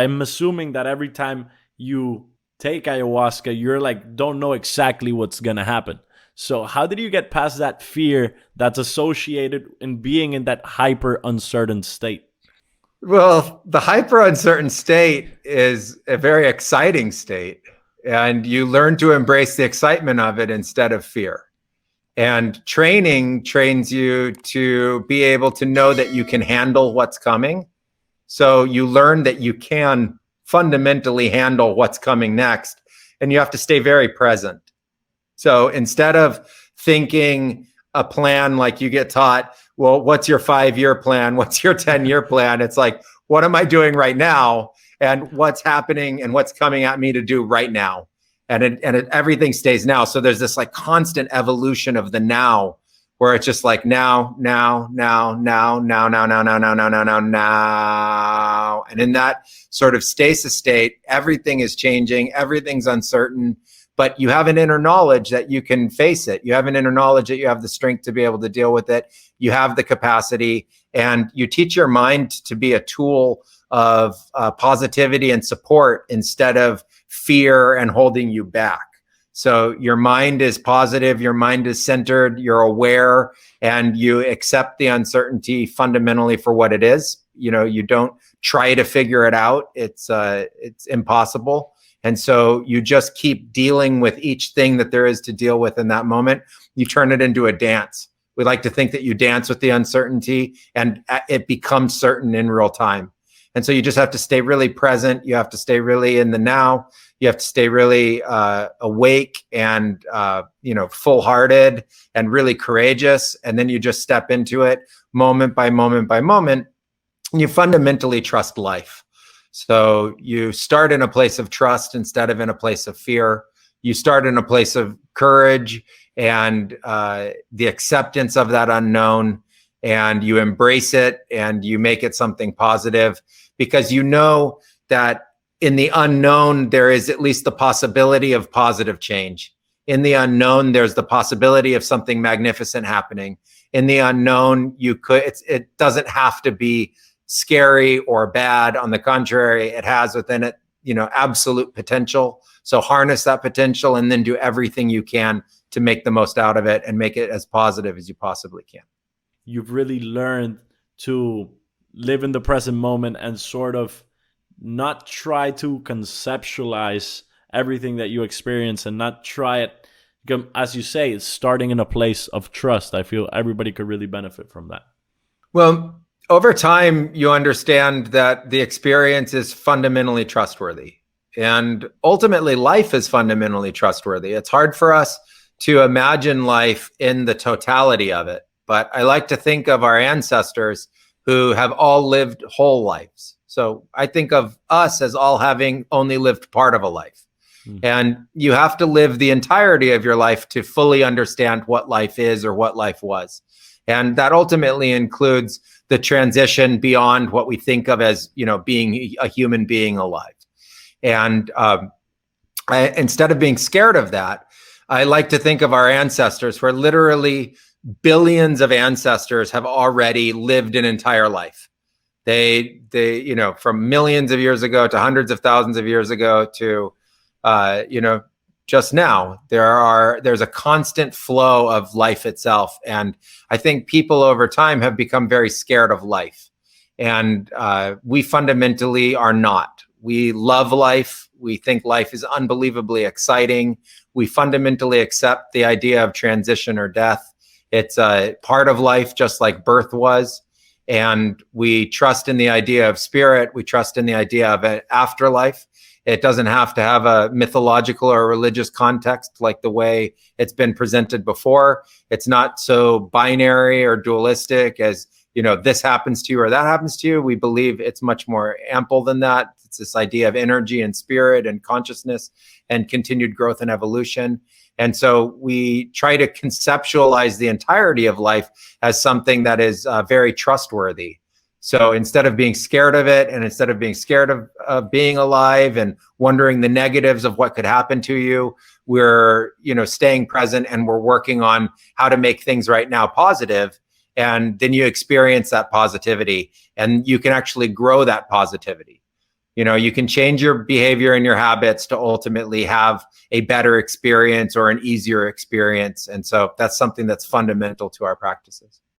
I'm assuming that every time you take ayahuasca, you're like, don't know exactly what's going to happen. So how did you get past that fear that's associated in being in that hyper uncertain state? Well, the hyper uncertain state is a very exciting state, and you learn to embrace the excitement of it instead of fear. And training trains you to be able to know that you can handle what's coming. So you learn that you can fundamentally handle what's coming next, and you have to stay very present. So instead of thinking a plan like you get taught, well, what's your 5-year plan? What's your 10-year plan? It's like, what am I doing right now? And what's happening and what's coming at me to do right now? Everything stays now. So there's this like constant evolution of the now, where it's just like now. And in that sort of stasis state, everything is changing, everything's uncertain, but you have an inner knowledge that you can face it. You have an inner knowledge that you have the strength to be able to deal with it. You have the capacity, and you teach your mind to be a tool of positivity and support instead of fear and holding you back. So your mind is positive, your mind is centered, you're aware, and you accept the uncertainty fundamentally for what it is. You don't try to figure it out. It's impossible. And so you just keep dealing with each thing that there is to deal with in that moment. You turn it into a dance. We like to think that you dance with the uncertainty and it becomes certain in real time. And so you just have to stay really present. You have to stay really in the now. You have to stay really awake and full-hearted and really courageous. And then you just step into it moment by moment by moment. And you fundamentally trust life. So you start in a place of trust instead of in a place of fear. You start in a place of courage and the acceptance of that unknown, and you embrace it and you make it something positive, because you know that in the unknown, there is at least the possibility of positive change. In the unknown, there's the possibility of something magnificent happening. In the unknown, it doesn't have to be scary or bad. On the contrary, it has within it, absolute potential. So harness that potential and then do everything you can to make the most out of it and make it as positive as you possibly can. You've really learned to live in the present moment and sort of not try to conceptualize everything that you experience, and not try it, as you say, it's starting in a place of trust. I feel everybody could really benefit from that. Well, over time, you understand that the experience is fundamentally trustworthy, and ultimately life is fundamentally trustworthy. It's hard for us to imagine life in the totality of it, but I like to think of our ancestors who have all lived whole lives. So I think of us as all having only lived part of a life. And you have to live the entirety of your life to fully understand what life is or what life was. And that ultimately includes the transition beyond what we think of as, being a human being alive. And instead of being scared of that, I like to think of our ancestors, where literally billions of ancestors have already lived an entire life. They from millions of years ago to hundreds of thousands of years ago to, just now, there's a constant flow of life itself. And I think people over time have become very scared of life. And we fundamentally are not. We love life. We think life is unbelievably exciting. We fundamentally accept the idea of transition or death. It's a part of life, just like birth was. And we trust in the idea of spirit. We trust in the idea of an afterlife. It doesn't have to have a mythological or religious context like the way it's been presented before. It's not so binary or dualistic as, this happens to you or that happens to you. We believe it's much more ample than that. It's this idea of energy and spirit and consciousness and continued growth and evolution. And so we try to conceptualize the entirety of life as something that is very trustworthy. So instead of being scared of it, and instead of being scared of being alive and wondering the negatives of what could happen to you, we're, staying present, and we're working on how to make things right now positive. And then you experience that positivity, and you can actually grow that positivity. You can change your behavior and your habits to ultimately have a better experience or an easier experience. And so that's something that's fundamental to our practices.